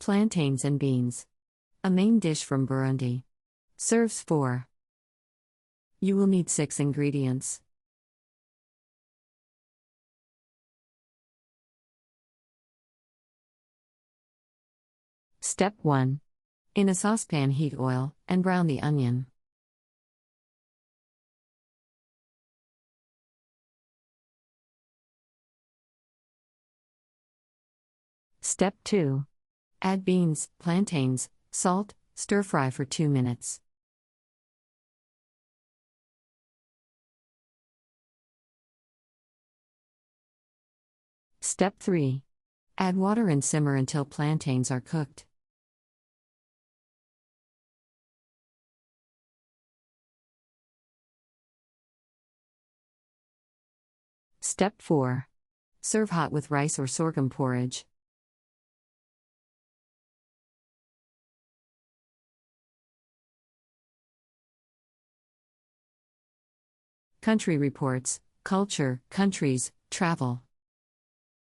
Plantains and beans. A main dish from Burundi. Serves 4. You will need 6 ingredients. Step 1. In a saucepan, heat oil and brown the onion. Step 2. Add beans, plantains, salt, stir-fry for 2 minutes. Step 3. Add water and simmer until plantains are cooked. Step 4. Serve hot with rice or sorghum porridge. Country reports, culture, countries, travel.